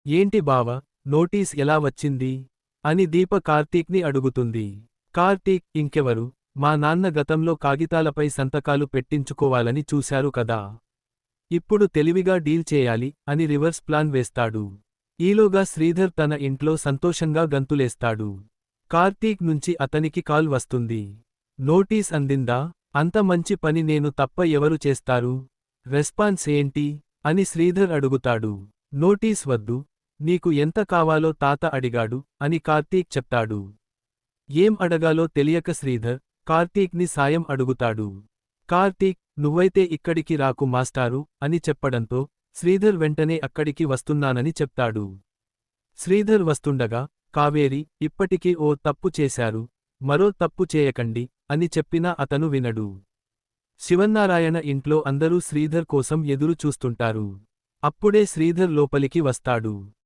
ఏంటి బావ, నోటీస్ ఎలా వచ్చింది? అని దీప కార్తీక్ని అడుగుతుంది. కార్తీక్, ఇంకెవరు? మా నాన్న గతంలో కాగితాలపై సంతకాలు పెట్టించుకోవాలని చూశారు కదా. ఇప్పుడు తెలివిగా డీల్ చేయాలి అని రివర్స్ ప్లాన్ వేస్తాడు. ఈలోగా శ్రీధర్ తన ఇంట్లో సంతోషంగా గంతులేస్తాడు. కార్తీక్ నుంచి అతనికి కాల్ వస్తుంది. నోటీస్ అందిందా? అంత మంచి పని నేను తప్ప ఎవరు చేస్తారు? రెస్పాన్స్ ఏంటి? అని శ్రీధర్ అడుగుతాడు. నోటీస్ వద్దు, నీకు ఎంత కావాలో తాత అడిగాడు అని కార్తీక్ చెప్తాడు. ఏం అడగాలో తెలియక శ్రీధర్ కార్తీక్ని సాయం అడుగుతాడు. కార్తీక్, నువ్వైతే ఇక్కడికి రాకు మాస్టారు అని చెప్పడంతో శ్రీధర్ వెంటనే అక్కడికి వస్తున్నానని చెప్తాడు. శ్రీధర్ వస్తుండగా కావేరి, ఇప్పటికే ఓ తప్పు చేశారు, మరో తప్పు చేయకండి అని చెప్పినా అతను వినడు. శివన్నారాయణ ఇంట్లో అందరూ శ్రీధర్ కోసం ఎదురు చూస్తుంటారు. అప్పుడే శ్రీధర్ లోపలికి వస్తాడు.